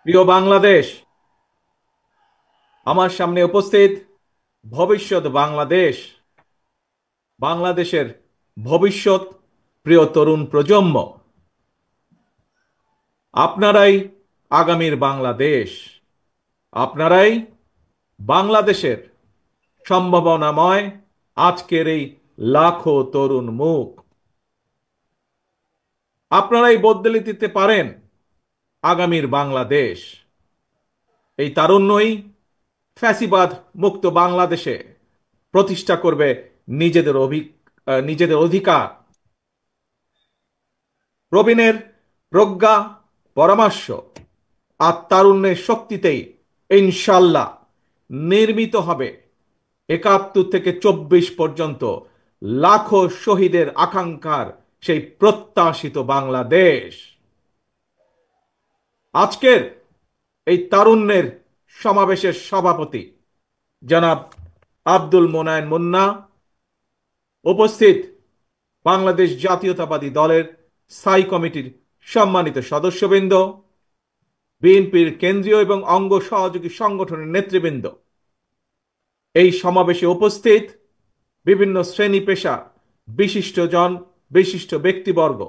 প্রিয় বাংলাদেশ, আমার সামনে উপস্থিত ভবিষ্যৎ বাংলাদেশ, বাংলাদেশের ভবিষ্যৎ প্রিয় তরুণ প্রজন্ম, আপনারাই আগামীর বাংলাদেশ। আপনারাই বাংলাদেশের সম্ভাবনাময় আজকের এই লাখো তরুণ মুখ। আপনারাই বদলে দিতে পারেন আগামীর বাংলাদেশ। এই তারুণ্যই ফ্যাসিবাদ মুক্ত বাংলাদেশে প্রতিষ্ঠা করবে নিজেদের অধিকার। প্রবীণের প্রজ্ঞা, পরামর্শ আর তারুণ্যের শক্তিতেই ইনশাল্লাহ নির্মিত হবে ৭১ থেকে ২৪ পর্যন্ত লাখো শহীদের আকাঙ্ক্ষার সেই প্রত্যাশিত বাংলাদেশ। আজকের এই তারুণ্যের সমাবেশের সভাপতি জনাব আব্দুল মোনায়েন মুন্না, উপস্থিত বাংলাদেশ জাতীয়তাবাদী দলের স্থায়ী কমিটির সম্মানিত সদস্যবৃন্দ, বিএনপির কেন্দ্রীয় এবং অঙ্গ সহযোগী সংগঠনের নেতৃবৃন্দ, এই সমাবেশে উপস্থিত বিভিন্ন শ্রেণী পেশা বিশিষ্টজন, বিশিষ্ট ব্যক্তিবর্গ,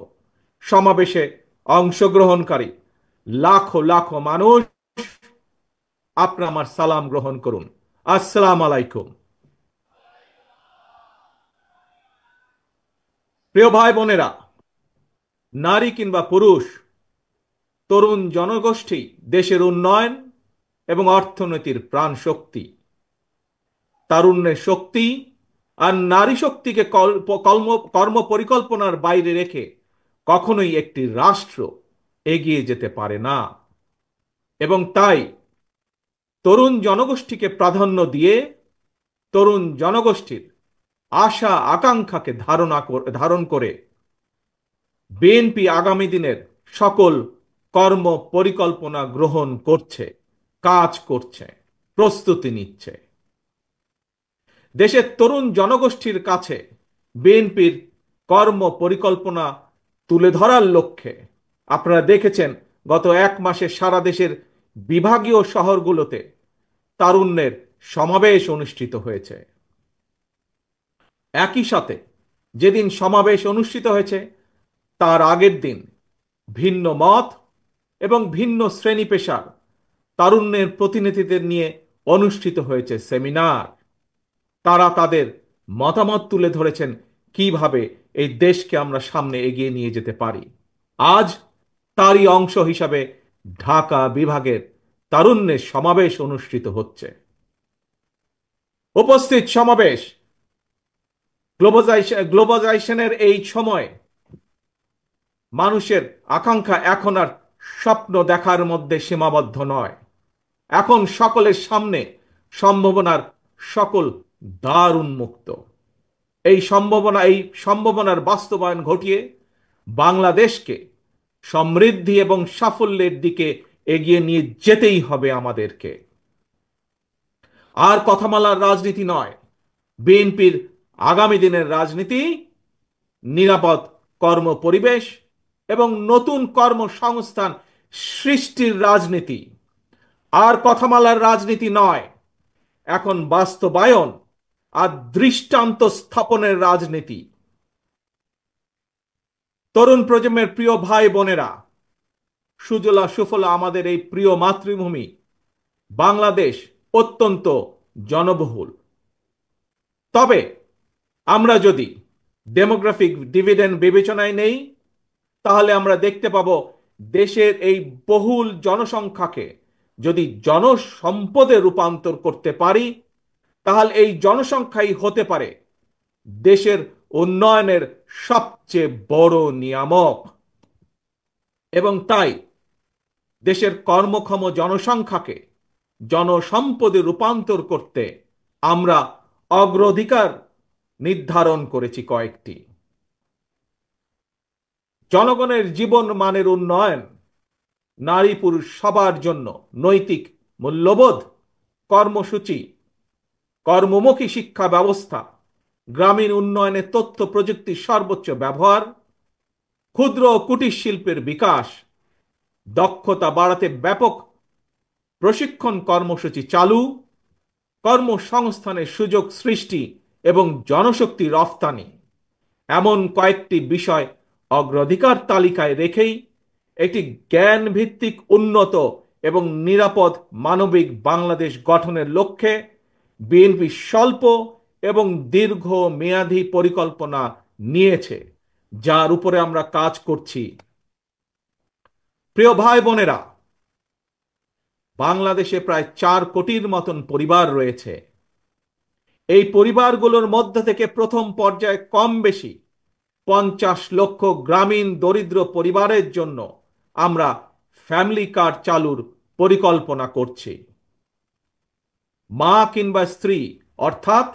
সমাবেশে অংশগ্রহণকারী লাখো লাখো মানুষ, আপনার আমার সালাম গ্রহণ করুন। আসসালাম আলাইকুম। প্রিয় ভাই বোনেরা, নারী কিংবা পুরুষ, তরুণ জনগোষ্ঠী দেশের উন্নয়ন এবং অর্থনীতির প্রাণ শক্তি। তারুণ্যের শক্তি আর নারী শক্তিকে কর্ম পরিকল্পনার বাইরে রেখে কখনোই একটি রাষ্ট্র এগিয়ে যেতে পারে না। এবং তাই তরুণ জনগোষ্ঠীকে প্রাধান্য দিয়ে তরুণ জনগোষ্ঠীর আশা আকাঙ্ক্ষাকে ধারণ করে বিএনপি আগামী দিনের সকল কর্ম পরিকল্পনা গ্রহণ করছে, কাজ করছে, প্রস্তুতি নিচ্ছে। দেশের তরুণ জনগোষ্ঠীর কাছে বিএনপির কর্ম পরিকল্পনা তুলে ধরার লক্ষ্যে আপনারা দেখেছেন গত ১ মাসে সারা দেশের বিভাগীয় শহরগুলোতে তারুণ্যের সমাবেশ অনুষ্ঠিত হয়েছে। একই সাথে যেদিন সমাবেশ অনুষ্ঠিত হয়েছে তার আগের দিন ভিন্ন মত এবং ভিন্ন শ্রেণী পেশার তারুণ্যের প্রতিনিধিদের নিয়ে অনুষ্ঠিত হয়েছে সেমিনার। তারা তাদের মতামত তুলে ধরেছেন কিভাবে এই দেশকে আমরা সামনে এগিয়ে নিয়ে যেতে পারি। আজ তারই অংশ হিসাবে ঢাকা বিভাগের তারুণ্যের সমাবেশ অনুষ্ঠিত হচ্ছে। উপস্থিত সমাবেশ গ্লোবালাইজেশনের এই সময় মানুষের আকাঙ্ক্ষা এখন আর স্বপ্ন দেখার মধ্যে সীমাবদ্ধ নয়। এখন সকলের সামনে সম্ভাবনার সকল দ্বার উন্মুক্ত। এই সম্ভাবনার বাস্তবায়ন ঘটিয়ে বাংলাদেশকে সমৃদ্ধি এবং সাফল্যের দিকে এগিয়ে নিয়ে যেতেই হবে আমাদেরকে। আর কথামালার রাজনীতি নয়, বিএনপির আগামী দিনের রাজনীতি নিরাপদ কর্ম পরিবেশ এবং নতুন কর্মসংস্থান সৃষ্টির রাজনীতি। আর কথামালার রাজনীতি নয়, এখন বাস্তবায়ন আর দৃষ্টান্ত স্থাপনের রাজনীতি। তরুণ প্রজন্মের প্রিয় ভাই বোনেরা, সুজলা সুফলা আমাদের এই প্রিয় মাতৃভূমি বাংলাদেশ অত্যন্ত জনবহুল। তবে আমরা যদি ডেমোগ্রাফিক ডিভিডেন্ড বিবেচনায় নেই, তাহলে আমরা দেখতে পাব দেশের এই বহুল জনসংখ্যাকে যদি জনসম্পদে রূপান্তর করতে পারি, তাহলে এই জনসংখ্যাই হতে পারে দেশের উন্নয়নের সবচেয়ে বড় নিয়ামক। এবং তাই দেশের কর্মক্ষম জনসংখ্যাকে জনসম্পদে রূপান্তর করতে আমরা অগ্রাধিকার নির্ধারণ করেছি কয়েকটি। জনগণের জীবন মানের উন্নয়ন, নারী পুরুষ সবার জন্য নৈতিক মূল্যবোধ কর্মসূচি, কর্মমুখী শিক্ষা ব্যবস্থা, গ্রামীণ উন্নয়নে তথ্য প্রযুক্তির সর্বোচ্চ ব্যবহার, ক্ষুদ্র ও কুটির শিল্পের বিকাশ, দক্ষতা বাড়াতে ব্যাপক প্রশিক্ষণ কর্মসূচি চালু, কর্মসংস্থানের সুযোগ সৃষ্টি এবং জনশক্তি রফতানি, এমন কয়েকটি বিষয় অগ্রাধিকার তালিকায় রেখেই একটি জ্ঞান ভিত্তিক উন্নত এবং নিরাপদ মানবিক বাংলাদেশ গঠনের লক্ষ্যে বিএনপি স্বল্প এবং দীর্ঘ মেয়াদী পরিকল্পনা নিয়েছে, যার উপরে আমরা কাজ করছি। প্রিয় ভাই বোনেরা, বাংলাদেশে প্রায় 4 কোটির মতন পরিবার রয়েছে। এই পরিবারগুলোর মধ্য থেকে প্রথম পর্যায়ে কম বেশি 50 লক্ষ গ্রামীণ দরিদ্র পরিবারের জন্য আমরা ফ্যামিলি কার্ড চালুর পরিকল্পনা করছি। মা কিংবা স্ত্রী অর্থাৎ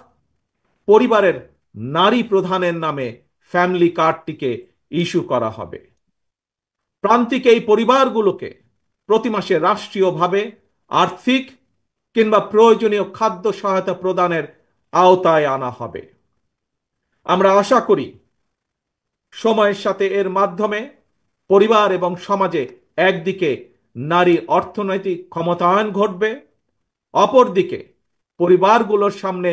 পরিবারের নারী প্রধানের নামে ফ্যামিলি কার্ডটিকে ইস্যু করা হবে। প্রান্তিক এই পরিবারগুলোকে প্রতি মাসে রাষ্ট্রীয়ভাবে আর্থিক কিংবা প্রয়োজনীয় খাদ্য সহায়তা প্রদানের আওতায় আনা হবে। আমরা আশা করি সময়ের সাথে এর মাধ্যমে পরিবার এবং সমাজে একদিকে নারী অর্থনৈতিক ক্ষমতায়ন ঘটবে, অপরদিকে পরিবারগুলোর সামনে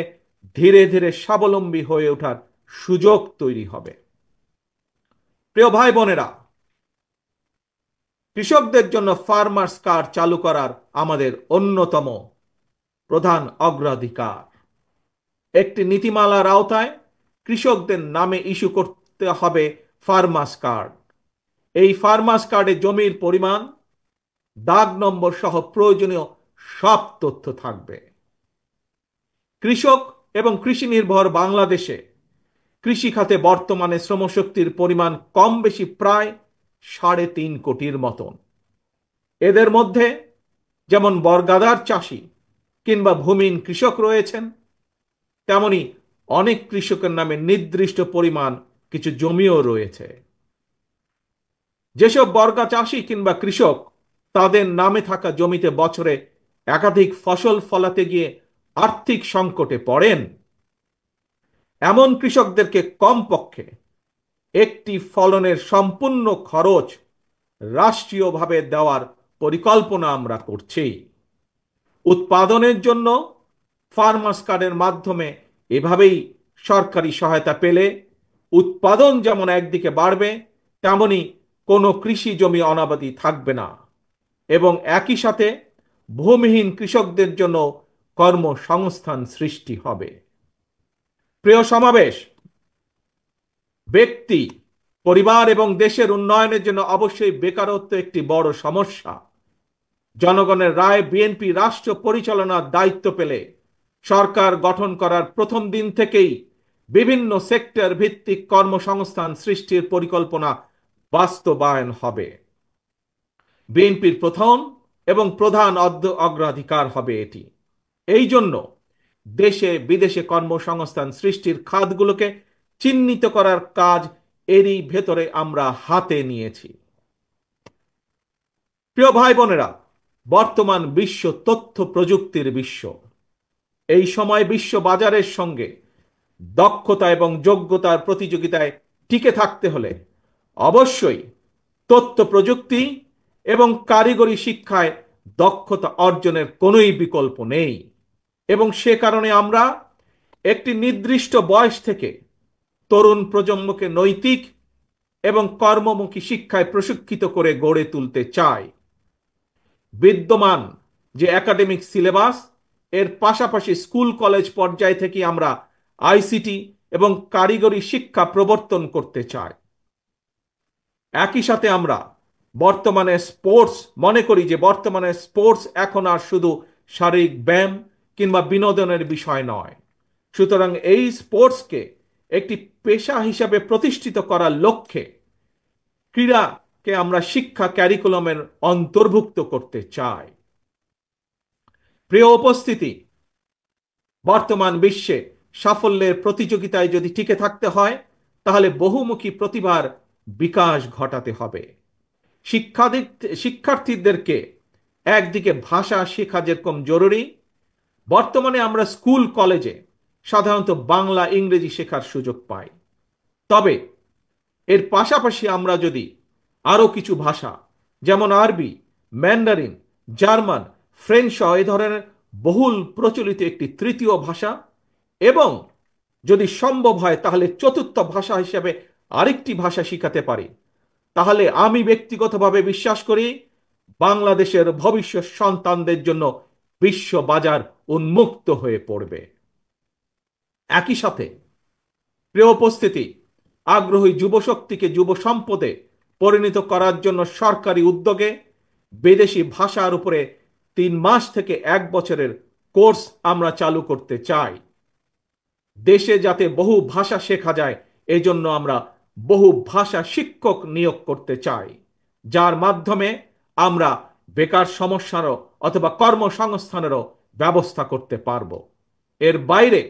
ধীরে ধীরে স্বাবলম্বী হয়ে ওঠার সুযোগ তৈরি হবে। প্রিয় ভাই বোনেরা, কৃষকদের জন্য ফার্মার্স কার্ড চালু করার আমাদের অন্যতম প্রধান অগ্রাধিকার। একটি নীতিমালার আওতায় কৃষকদের নামে ইস্যু করতে হবে ফার্মার্স কার্ড। এই ফার্মার্স কার্ডে জমির পরিমাণ, দাগ নম্বর সহ প্রয়োজনীয় সব তথ্য থাকবে। কৃষক এবং কৃষি নির্ভর বাংলাদেশে কৃষি খাতে বর্তমানে শ্রমশক্তির পরিমাণ কম বেশি প্রায় 3.5 কোটির মতন। এদের মধ্যে যেমন বর্গাদার চাষি কিংবা ভূমিহীন কৃষক রয়েছেন, তেমনি অনেক কৃষকের নামে নির্দিষ্ট পরিমাণ কিছু জমিও রয়েছে। যেসব বর্গা চাষি কিংবা কৃষক তাদের নামে থাকা জমিতে বছরে একাধিক ফসল ফলাতে গিয়ে আর্থিক সংকটে পড়েন, এমন কৃষকদেরকে কমপক্ষে একটি ফলনের সম্পূর্ণ খরচ রাষ্ট্রীয়ভাবে দেওয়ার পরিকল্পনা আমরা করছি। উৎপাদনের জন্য ফার্মার্স কার্ডের মাধ্যমে এভাবেই সরকারি সহায়তা পেলে উৎপাদন যেমন একদিকে বাড়বে, তেমনি কোনো কৃষি জমি অনাবাদি থাকবে না এবং একই সাথে ভূমিহীন কৃষকদের জন্য কর্মসংস্থান সৃষ্টি হবে। প্রিয় সমাবেশ, ব্যক্তি, পরিবার এবং দেশের উন্নয়নের জন্য অবশ্যই বেকারত্ব একটি বড় সমস্যা। জনগণের রায় বিএনপি রাষ্ট্র পরিচালনার দায়িত্ব পেলে সরকার গঠন করার প্রথম দিন থেকেই বিভিন্ন সেক্টর ভিত্তিক কর্মসংস্থান সৃষ্টির পরিকল্পনা বাস্তবায়ন হবে। বিএনপির প্রথম এবং প্রধান অগ্রাধিকার হবে এটি। এই জন্য দেশে বিদেশে কর্মসংস্থান সৃষ্টির খাতগুলোকে চিহ্নিত করার কাজ এরই ভেতরে আমরা হাতে নিয়েছি। প্রিয় ভাই বোনেরা, বর্তমান বিশ্ব তথ্য প্রযুক্তির বিশ্ব। এই সময় বিশ্ব বাজারের সঙ্গে দক্ষতা এবং যোগ্যতার প্রতিযোগিতায় টিকে থাকতে হলে অবশ্যই তথ্য প্রযুক্তি এবং কারিগরি শিক্ষায় দক্ষতা অর্জনের কোনোই বিকল্প নেই এবং সে কারণে আমরা একটি নির্দিষ্ট বয়স থেকে তরুণ প্রজন্মকে নৈতিক এবং কর্মমুখী শিক্ষায় প্রশিক্ষিত করে গড়ে তুলতে চাই। বিদ্যমান যে একাডেমিক সিলেবাস, এর পাশাপাশি স্কুল কলেজ পর্যায় থেকে আমরা আইসিটি এবং কারিগরি শিক্ষা প্রবর্তন করতে চাই। একই সাথে আমরা বর্তমানে মনে করি যে বর্তমানে স্পোর্টস এখন আর শুধু শারীরিক ব্যায়াম কিংবা বিনোদনের বিষয় নয়। সুতরাং এই স্পোর্টসকে একটি পেশা হিসাবে প্রতিষ্ঠিত করার লক্ষ্যে ক্রীড়াকে আমরা শিক্ষা ক্যারিকুলামের অন্তর্ভুক্ত করতে চাই। প্রিয় উপস্থিতি, বর্তমান বিশ্বে সাফল্যের প্রতিযোগিতায় যদি টিকে থাকতে হয় তাহলে বহুমুখী প্রতিভার বিকাশ ঘটাতে হবে। শিক্ষার্থীদেরকে একদিকে ভাষা শেখা যেরকম জরুরি, বর্তমানে আমরা স্কুল কলেজে সাধারণত বাংলা ইংরেজি শেখার সুযোগ পাই। তবে এর পাশাপাশি আমরা যদি আরও কিছু ভাষা যেমন আরবি, ম্যান্ডারিন, জার্মান ফ্রেঞ্চ সহ এই ধরনের বহুল প্রচলিত একটি তৃতীয় ভাষা, এবং যদি সম্ভব হয় তাহলে চতুর্থ ভাষা হিসেবে আরেকটি ভাষা শিখাতে পারি, তাহলে আমি ব্যক্তিগতভাবে বিশ্বাস করি বাংলাদেশের ভবিষ্যৎ সন্তানদের জন্য বিশ্ব বাজার উন্মুক্ত হয়ে পড়বে। একই সাথে প্রিয় উপস্থিতি, আগ্রহী যুবশক্তিকে যুব সম্পদে পরিণত করার জন্য সরকারি উদ্যোগে বিদেশি ভাষার উপরে 3 মাস থেকে 1 বছরের কোর্স আমরা চালু করতে চাই। দেশে যাতে বহু ভাষা শেখা যায়, এজন্য আমরা বহু ভাষা শিক্ষক নিয়োগ করতে চাই, যার মাধ্যমে আমরা বেকার সমস্যারও অথবা কর্মসংস্থানেরও ব্যবস্থা করতে পারব। এর বাইরে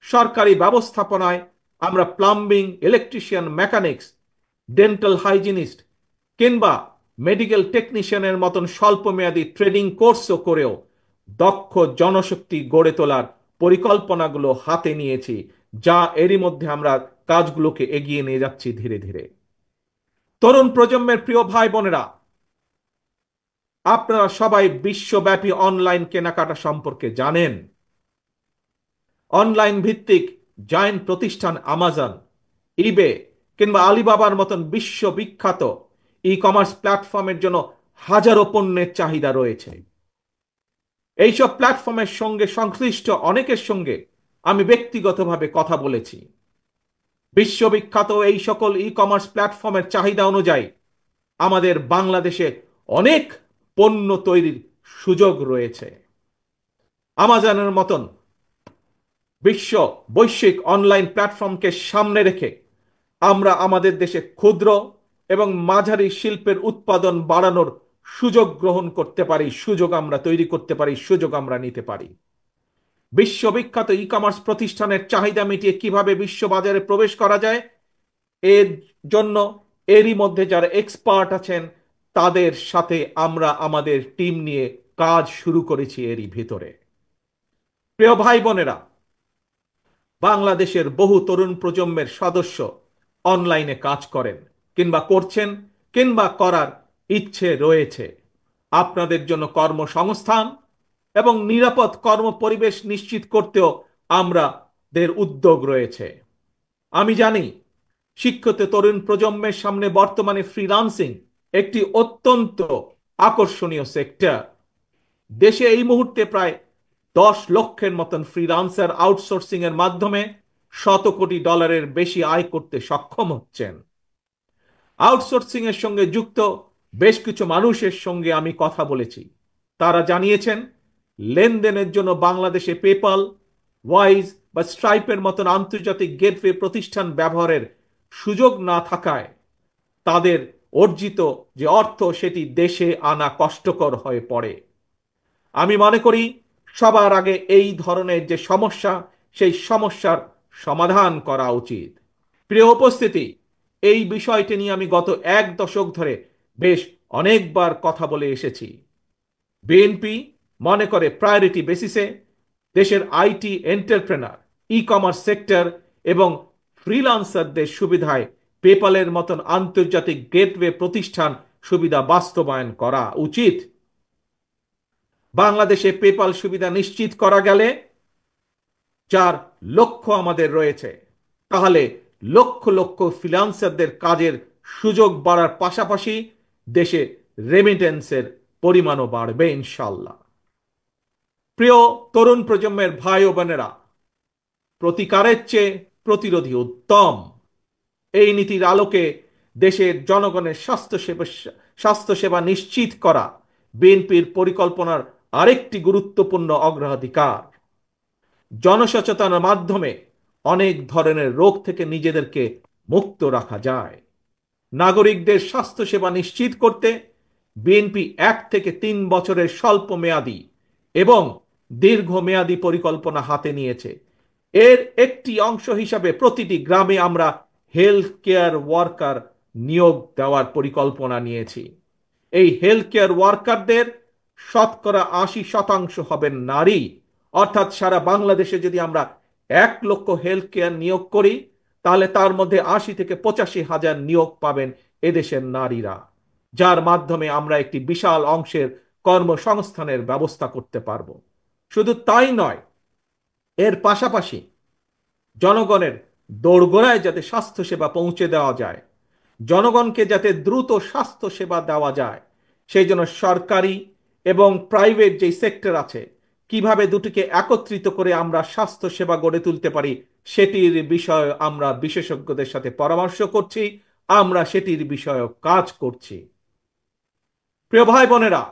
সরকারি ব্যবস্থাপনায় আমরা plumbing, electrician, mechanics, dental hygienist কিংবা মেডিকেল টেকনিশিয়ানের মতন স্বল্পমেয়াদী ট্রেনিং কোর্সও করেও দক্ষ জনশক্তি গড়ে তোলার পরিকল্পনাগুলো হাতে নিয়েছি, যা এরই মধ্যে আমরা কাজগুলোকে এগিয়ে নিয়ে যাচ্ছি ধীরে ধীরে। তরুণ প্রজন্মের প্রিয় ভাই বোনেরা, আপনারা সবাই বিশ্বব্যাপী অনলাইন কেনাকাটা সম্পর্কে জানেন। অনলাইন ভিত্তিক জায়ান্ট প্রতিষ্ঠান আমাজন, ইবে কিংবা আলিবাবার মতন বিশ্ববিখ্যাত ই কমার্স প্ল্যাটফর্মের জন্য হাজারো পণ্যের চাহিদা রয়েছে। এইসব প্ল্যাটফর্মের সঙ্গে সংশ্লিষ্ট অনেকের সঙ্গে আমি ব্যক্তিগতভাবে কথা বলেছি। বিশ্ববিখ্যাত এই সকল ই কমার্স প্ল্যাটফর্মের চাহিদা অনুযায়ী আমাদের বাংলাদেশে অনেক পণ্য তৈরির সুযোগ রয়েছে। আমাজনের মতন বৈশ্বিক অনলাইন প্ল্যাটফর্মকে সামনে রেখে আমরা আমাদের দেশে ক্ষুদ্র এবং মাঝারি শিল্পের উৎপাদন বাড়ানোর সুযোগ গ্রহণ করতে পারি, সুযোগ আমরা তৈরি করতে পারি, সুযোগ আমরা নিতে পারি। বিশ্ববিখ্যাত ই কমার্স প্রতিষ্ঠানের চাহিদা মিটিয়ে কিভাবে বিশ্ববাজারে প্রবেশ করা যায়, এর জন্য এরই মধ্যে যারা এক্সপার্ট আছেন তাদের সাথে আমরা আমাদের টিম নিয়ে কাজ শুরু করেছি এরই ভিতরে। প্রিয় ভাই বোনেরা, বাংলাদেশের বহু তরুণ প্রজন্মের সদস্য অনলাইনে কাজ করেন কিংবা করছেন কিংবা করার ইচ্ছে রয়েছে। আপনাদের জন্য কর্মসংস্থান এবং নিরাপদ কর্মপরিবেশ নিশ্চিত করতেও আমাদের উদ্যোগ রয়েছে। আমি জানি শিক্ষিত তরুণ প্রজন্মের সামনে বর্তমানে ফ্রিল্যান্সিং একটি অত্যন্ত আকর্ষণীয় সেক্টর। দেশে এই মুহূর্তে প্রায় 10 লক্ষের মতন ফ্রিল্যান্সার আউটসোর্সিং এর মাধ্যমে $100 কোটি বেশি আয় করতে সক্ষম হচ্ছেন। আউটসোর্সিং এর সঙ্গে যুক্ত বেশ কিছু মানুষের সঙ্গে আমি কথা বলেছি। তারা জানিয়েছেন লেনদেনের জন্য বাংলাদেশে পেপাল, ওয়াইজ বা স্ট্রাইপের মতন আন্তর্জাতিক গেটওয়ে প্রতিষ্ঠান ব্যবহারের সুযোগ না থাকায় তাদের অর্জিত যে অর্থ সেটি দেশে আনা কষ্টকর হয়ে পড়ে। আমি মনে করি সবার আগে এই ধরনের যে সমস্যা, সেই সমস্যার সমাধান করা উচিত। প্রিয় উপস্থিতি, এই বিষয়টি নিয়ে আমি গত 1 দশক ধরে বেশ অনেকবার কথা বলে এসেছি। বিএনপি মনে করে প্রায়োরিটি বেসিসে দেশের IT entrepreneur, e commerce sector এবং ফ্রিল্যান্সারদের সুবিধায় পেপালের মতন আন্তর্জাতিক গেটওয়ে প্রতিষ্ঠান সুবিধা বাস্তবায়ন করা উচিত। বাংলাদেশে পেপাল সুবিধা নিশ্চিত করা গেলে, যার লক্ষ্য আমাদের রয়েছে, তাহলে লক্ষ লক্ষ ফ্রিল্যান্সারদের কাজের সুযোগ বাড়ার পাশাপাশি দেশে রেমিটেন্সের পরিমাণও বাড়বে ইনশাল্লাহ। প্রিয় তরুণ প্রজন্মের ভাই ও বোনেরা, প্রতিকারের চেয়ে প্রতিরোধী উত্তম। এই নীতির আলোকে দেশের জনগণের স্বাস্থ্যসেবা নিশ্চিত করা বিএনপির পরিকল্পনার আরেকটি গুরুত্বপূর্ণ অগ্রাধিকার। জনসচেতনার মাধ্যমে অনেক ধরনের রোগ থেকে নিজেদেরকে মুক্ত রাখা যায়। নাগরিকদের স্বাস্থ্যসেবা নিশ্চিত করতে বিএনপি 1 থেকে 3 বছরের স্বল্প মেয়াদী এবং দীর্ঘমেয়াদী পরিকল্পনা হাতে নিয়েছে। এর একটি অংশ হিসাবে প্রতিটি গ্রামে আমরা হেলথ কেয়ার ওয়ার্কার নিয়োগ দেওয়ার পরিকল্পনা নিয়েছি। এই হেলথ কেয়ার ওয়ার্কারদের 80% হবেন নারী। অর্থাৎ সারা বাংলাদেশে যদি আমরা 1 লক্ষ হেলথ কেয়ার নিয়োগ করি, তাহলে তার মধ্যে 80 থেকে 85 হাজার নিয়োগ পাবেন এদেশের নারীরা, যার মাধ্যমে আমরা একটি বিশাল অংশের কর্মসংস্থানের ব্যবস্থা করতে পারব। শুধু তাই নয়, এর পাশাপাশি জনগণের দোরগোড়ায় যাতে স্বাস্থ্যসেবা পৌঁছে দেওয়া যায়, জনগণকে যাতে দ্রুত স্বাস্থ্যসেবা দেওয়া যায়, সেই জন্য সরকারি এবং প্রাইভেট যেই সেক্টর আছে, কিভাবে দুটিকে একত্রিত করে আমরা স্বাস্থ্যসেবা গড়ে তুলতে পারি, সেটির বিষয়ে আমরা বিশেষজ্ঞদের সাথে পরামর্শ করছি, আমরা সেটির বিষয়ে কাজ করছি। প্রিয় ভাই বোনেরা,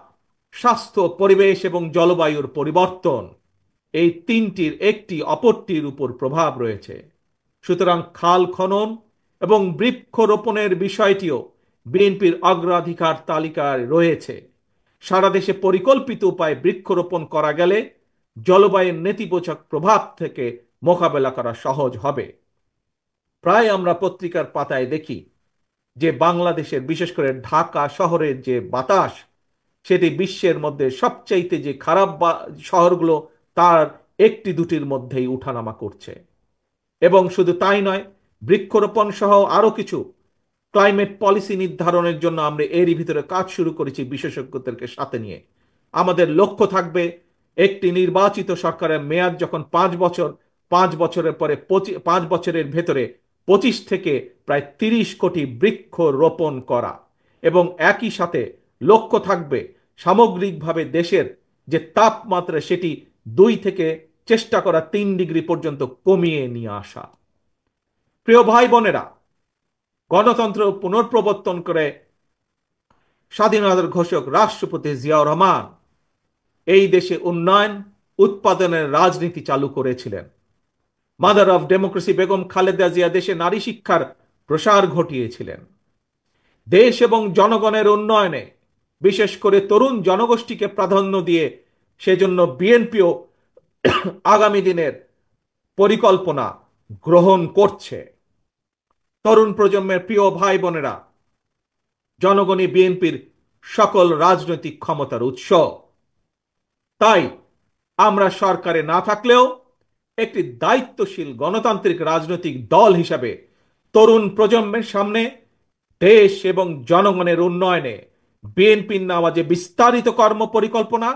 স্বাস্থ্য, পরিবেশ এবং জলবায়ুর পরিবর্তন, এই তিনটির একটি অপরটির উপর প্রভাব রয়েছে। সুতরাং খাল খনন এবং বৃক্ষরোপণের বিষয়টিও বিএনপির অগ্রাধিকার তালিকায় রয়েছে। সারা দেশে পরিকল্পিত উপায়ে বৃক্ষরোপণ করা গেলে জলবায়ুর নেতিবাচক প্রভাব থেকে মোকাবেলা করা সহজ হবে। প্রায় আমরা পত্রিকার পাতায় দেখি যে বাংলাদেশের, বিশেষ করে ঢাকা শহরের যে বাতাস, সেটি বিশ্বের মধ্যে সবচাইতে যে খারাপ শহরগুলো তার একটি দুটির মধ্যেই উঠানামা করছে। এবং শুধু তাই নয়, বৃক্ষরোপণ সহ আরো কিছু ক্লাইমেট পলিসি নির্ধারণের জন্য আমরা এরই ভিতরে কাজ শুরু করেছি বিশেষজ্ঞদেরকে সাথে নিয়ে। আমাদের লক্ষ্য থাকবে, একটি নির্বাচিত সরকারের মেয়াদ যখন 5 বছর, 5 বছরের পরে 5 বছরের ভেতরে 25 থেকে প্রায় 30 কোটি বৃক্ষ রোপণ করা। এবং একই সাথে লক্ষ্য থাকবে সামগ্রিকভাবে দেশের যে তাপমাত্রা, সেটি 2 থেকে চেষ্টা করা 3 ডিগ্রি পর্যন্ত কমিয়ে নিয়ে আসা। প্রিয় ভাই বোনেরা, গণতন্ত্র পুনঃপ্রবর্তন করে স্বাধীনতার ঘোষক রাষ্ট্রপতি জিয়াউর রহমান এই দেশে উন্নয়ন উৎপাদনের রাজনীতি চালু করেছিলেন। Mother of democracy Begum Khaleda Zia দেশে নারী শিক্ষার প্রসার ঘটিয়েছিলেন। দেশ এবং জনগণের উন্নয়নে বিশেষ করে তরুণ জনগোষ্ঠীকে প্রাধান্য দিয়ে সেজন্য বিএনপিও আগামী দিনের পরিকল্পনা গ্রহণ করছে। তরুণ প্রজন্মের প্রিয় ভাই বোনেরা, জনগণই বিএনপির সকল রাজনৈতিক ক্ষমতার উৎস। তাই আমরা সরকারে না থাকলেও একটি দায়িত্বশীল গণতান্ত্রিক রাজনৈতিক দল হিসাবে তরুণ প্রজন্মের সামনে দেশ এবং জনগণের উন্নয়নে বিএনপির নেওয়া যে বিস্তারিত কর্ম পরিকল্পনা,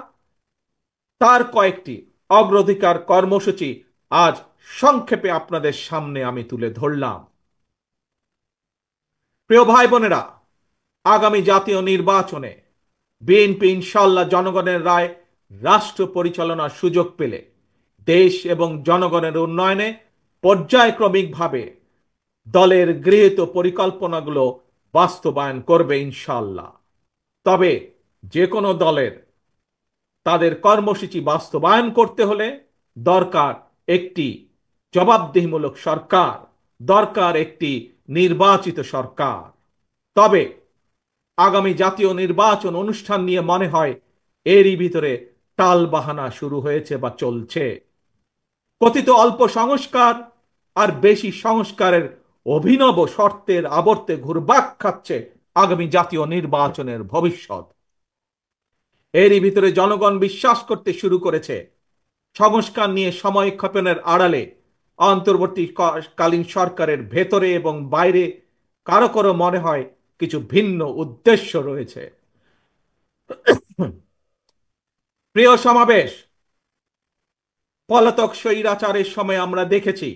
তার কয়েকটি অগ্রাধিকার কর্মসূচি আজ সংক্ষেপে আপনাদের সামনে আমি তুলে ধরলাম। প্রিয় ভাই বোনেরা, আগামী জাতীয় নির্বাচনে বিএনপি ইনশাল্লাহ জনগণের রায় রাষ্ট্র পরিচালনার সুযোগ পেলে দেশ এবং জনগণের উন্নয়নে পর্যায়ক্রমিকভাবে দলের গৃহীত পরিকল্পনাগুলো বাস্তবায়ন করবে ইনশাল্লাহ। তবে যে কোনো দলের তাদের কর্মসূচি বাস্তবায়ন করতে হলে দরকার একটি জবাবদিহিমূলক সরকার, দরকার একটি নির্বাচিত সরকার। তবে আগামী জাতীয় নির্বাচন অনুষ্ঠান নিয়ে মনে হয় এরই ভিতরে টালবাহানা শুরু হয়েছে বা চলছে। কথিত অল্প সংস্কার আর বেশি সংস্কারের অভিনব শর্তের আবর্তে ঘুরপাক খাচ্ছে আগামী জাতীয় নির্বাচনের ভবিষ্যৎ। এরই ভিতরে জনগণ বিশ্বাস করতে শুরু করেছে সংস্কার নিয়ে সময় ক্ষেপণের আড়ালে অন্তর্বর্তীকালীন সরকারের ভেতরে এবং বাইরে কারো কারো মনে হয় কিছু ভিন্ন উদ্দেশ্য রয়েছে। প্রিয় সমাবেশ, পলাতক স্বৈরাচারের সময় আমরা দেখেছি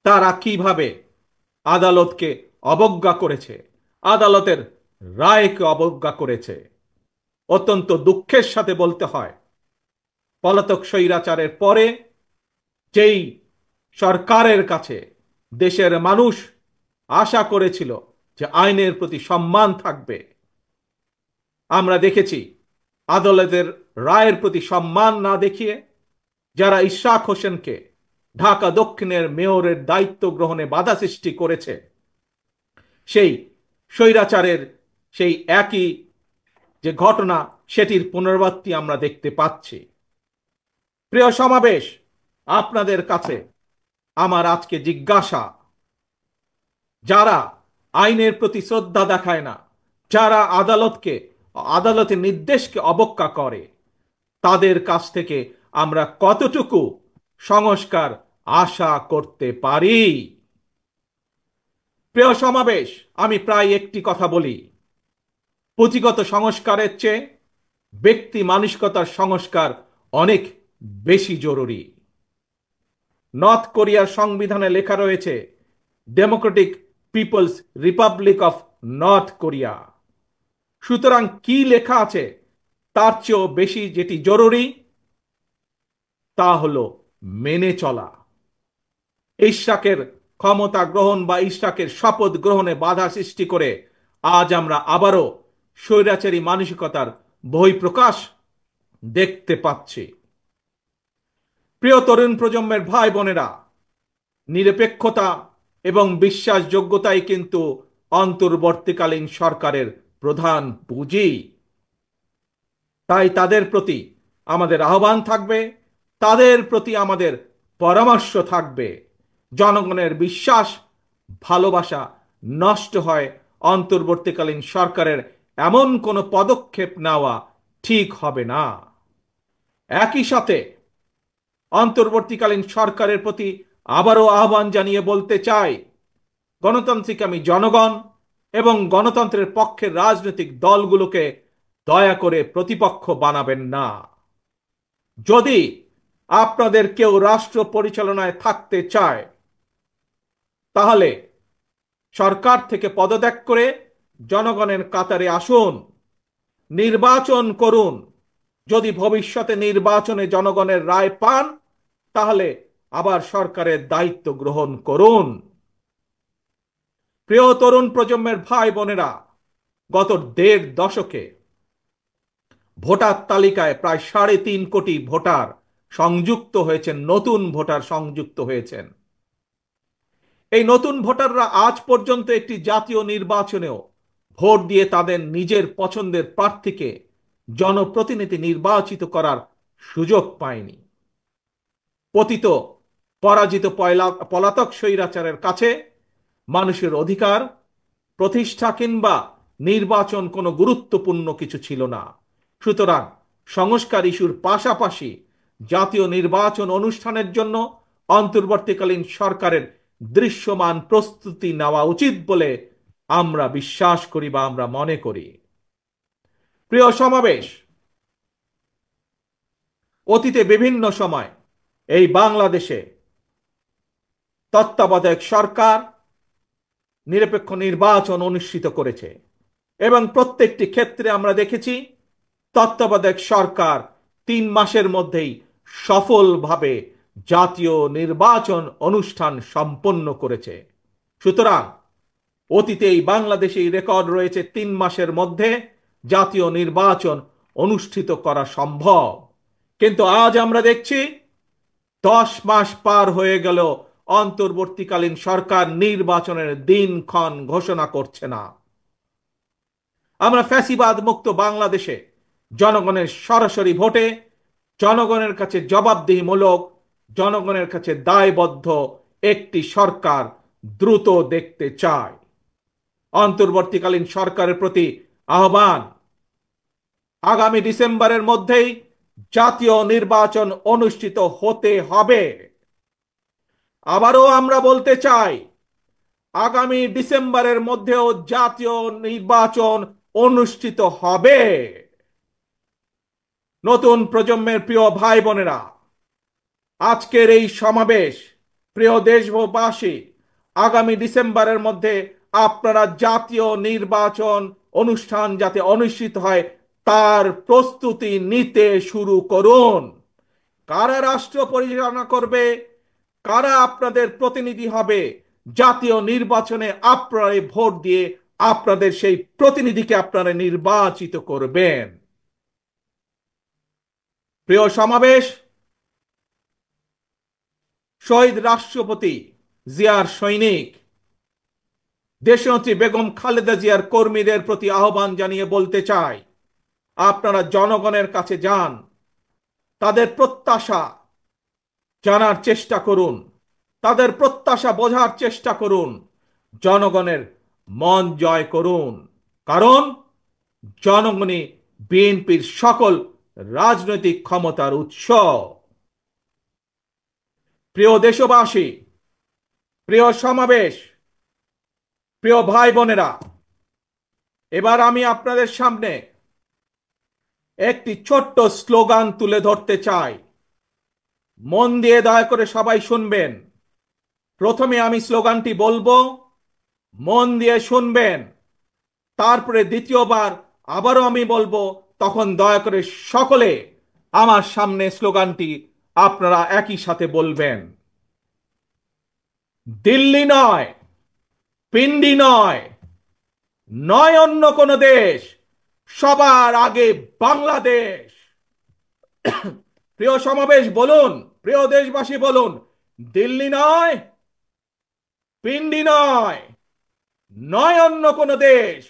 তারা কিভাবে আদালতকে অবজ্ঞা করেছে, আদালতের রায়কে অবজ্ঞা করেছে। অত্যন্ত দুঃখের সাথে বলতে হয়, পলাতক স্বৈরাচারের পরে যেই সরকারের কাছে দেশের মানুষ আশা করেছিল যে আইনের প্রতি সম্মান থাকবে, আমরা দেখেছি আদালতের রায়ের প্রতি সম্মান না দেখিয়ে যারা ইশরাক হোসেনকে ঢাকা দক্ষিণের মেয়রের দায়িত্ব গ্রহণে বাধা সৃষ্টি করেছে, সেই স্বৈরাচারের সেই একই যে ঘটনা, সেটির পুনরাবৃত্তি আমরা দেখতে পাচ্ছি। প্রিয় সমাবেশ, আপনাদের কাছে আমার আজকে জিজ্ঞাসা, যারা আইনের প্রতি শ্রদ্ধা দেখায় না, যারা আদালতের নির্দেশকে অবজ্ঞা করে, তাদের কাছ থেকে আমরা কতটুকু সংস্কার আশা করতে পারি? প্রিয় সমাবেশ, আমি প্রায় একটি কথা বলি, পুঁথিগত সংস্কারের চেয়ে ব্যক্তি মানসিকতার সংস্কার অনেক বেশি জরুরি। নর্থ কোরিয়ার সংবিধানে লেখা রয়েছে Democratic People's Republic of North Korea. সুতরাং কি লেখা আছে তার চেয়েও বেশি যেটি জরুরি তা হলো মেনে চলা। ইশরাকের ক্ষমতা গ্রহণ বা ইশরাকের শপথ গ্রহণে বাধা সৃষ্টি করে আজ আমরা আবারও স্বৈরাচারী মানসিকতার বহিঃপ্রকাশ দেখতে পাচ্ছি। প্রিয় তরুণ প্রজন্মের ভাই বোনেরা, নিরপেক্ষতা এবং বিশ্বাসযোগ্যতাই কিন্তু অন্তর্বর্তীকালীন সরকারের প্রধান পুঁজি। তাই তাদের প্রতি আমাদের আহ্বান থাকবে, তাদের প্রতি আমাদের পরামর্শ থাকবে। জনগণের বিশ্বাস, ভালোবাসা নষ্ট হয় অন্তর্বর্তীকালীন সরকারের এমন কোনো পদক্ষেপ নেওয়া ঠিক হবে না। একই সাথে অন্তর্বর্তীকালীন সরকারের প্রতি আবারও আহ্বান জানিয়ে বলতে চাই, গণতান্ত্রিক আমি জনগণ এবং গণতন্ত্রের পক্ষের রাজনৈতিক দলগুলোকে দয়া করে প্রতিপক্ষ বানাবেন না। যদি আপনাদের কেউ রাষ্ট্র পরিচালনায় থাকতে চায় তাহলে সরকার থেকে পদত্যাগ করে জনগণের কাতারে আসুন, নির্বাচন করুন। যদি ভবিষ্যতে নির্বাচনে জনগণের রায় পান তাহলে আবার সরকারের দায়িত্ব গ্রহণ করুন। প্রিয় তরুণ প্রজন্মের ভাই বোনেরা, গত ১.৫ দশকে ভোটার তালিকায় প্রায় ৩.৫ কোটি ভোটার সংযুক্ত হয়েছেন, নতুন ভোটার সংযুক্ত হয়েছেন। এই নতুন ভোটাররা আজ পর্যন্ত একটি জাতীয় নির্বাচনেও ভোট দিয়ে তাদের নিজের পছন্দের প্রার্থীকে জনপ্রতিনিধি নির্বাচিত করার সুযোগ পায়নি। পতিত পরাজিত পলাতক স্বৈরাচারের কাছে মানুষের অধিকার প্রতিষ্ঠা কিংবা নির্বাচন কোনো গুরুত্বপূর্ণ কিছু ছিল না। সুতরাং সংস্কার ইস্যুর পাশাপাশি জাতীয় নির্বাচন অনুষ্ঠানের জন্য অন্তর্বর্তীকালীন সরকারের দৃশ্যমান প্রস্তুতি নেওয়া উচিত বলে আমরা বিশ্বাস করি বা আমরা মনে করি। প্রিয় সমাবেশ, অতীতে বিভিন্ন সময় এই বাংলাদেশে তত্ত্বাবধায়ক সরকার নিরপেক্ষ নির্বাচন অনুষ্ঠিত করেছে এবং প্রত্যেকটি ক্ষেত্রে আমরা দেখেছি তত্ত্বাবধায়ক সরকার ৩ মাসের মধ্যেই সফলভাবে জাতীয় নির্বাচন অনুষ্ঠান সম্পন্ন করেছে। সুতরাং অতীতেই বাংলাদেশেই রেকর্ড রয়েছে ৩ মাসের মধ্যে জাতীয় নির্বাচন অনুষ্ঠিত করা সম্ভব। কিন্তু আজ আমরা দেখছি ১০ মাস পার হয়ে গেল, অন্তর্বর্তীকালীন সরকার নির্বাচনের দিনক্ষণ ঘোষণা করছে না। আমরা ফ্যাসিবাদ মুক্ত বাংলাদেশে জনগণের সরাসরি ভোটে জনগণের কাছে জবাবদিহিমূলক, জনগণের কাছে দায়বদ্ধ একটি সরকার দ্রুত দেখতে চায়। অন্তর্বর্তীকালীন সরকারের প্রতি আহ্বান, আগামী ডিসেম্বরের মধ্যেই জাতীয় নির্বাচন অনুষ্ঠিত হতে হবে। আবারও আমরা বলতে চাই, আগামী ডিসেম্বরের মধ্যেও জাতীয় নির্বাচন অনুষ্ঠিত হবে। নতুন প্রজন্মের প্রিয় ভাই বোনেরা, আজকের এই সমাবেশ, প্রিয় দেশবাসী, আগামী ডিসেম্বরের মধ্যে আপনারা জাতীয় নির্বাচন অনুষ্ঠান যাতে অনুষ্ঠিত হয় তার প্রস্তুতি নিতে শুরু করুন। কারা রাষ্ট্র পরিচালনা করবে, কারা আপনাদের প্রতিনিধি হবে, জাতীয় নির্বাচনে আপনারা ভোট দিয়ে আপনাদের সেই প্রতিনিধিকে আপনারা নির্বাচিত করবেন। প্রিয় সমাবেশ, শহীদ রাষ্ট্রপতি জিয়ার সৈনিক দেশনেত্রী বেগম খালেদা জিয়ার কর্মীদের প্রতি আহ্বান জানিয়ে বলতে চাই, আপনারা জনগণের কাছে যান, তাদের প্রত্যাশা জানার চেষ্টা করুন, তাদের প্রত্যাশা বোঝার চেষ্টা করুন, জনগণের মন জয় করুন। কারণ জনগণই বিএনপির সকল রাজনৈতিক ক্ষমতার উৎস। প্রিয় দেশবাসী, প্রিয় সমাবেশ, প্রিয় ভাই বোনেরা, এবার আমি আপনাদের সামনে একটি ছোট্ট স্লোগান তুলে ধরতে চাই। মন দিয়ে দয়া করে সবাই শুনবেন। প্রথমে আমি স্লোগানটি বলবো, মন দিয়ে শুনবেন। তারপরে দ্বিতীয়বার আবারও আমি বলবো, তখন দয়া করে সকলে আমার সামনে স্লোগানটি আপনারা একই সাথে বলবেন। দিল্লি নয়, পিন্ডি নয়, নয় অন্য কোনো দেশ, সবার আগে বাংলাদেশ। প্রিয় সমাবেশ বলুন, প্রিয় দেশবাসী বলুন, দিল্লি নয়, পিন্ডি নয়, নয় অন্য কোনো দেশ,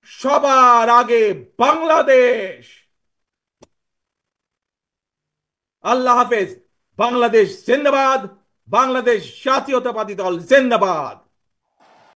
সবার আগে বাংলাদেশ। আল্লাহ হাফেজ। বাংলাদেশ জিন্দাবাদ। বাংলাদেশ জাতীয়তাবাদী দল জিন্দাবাদ।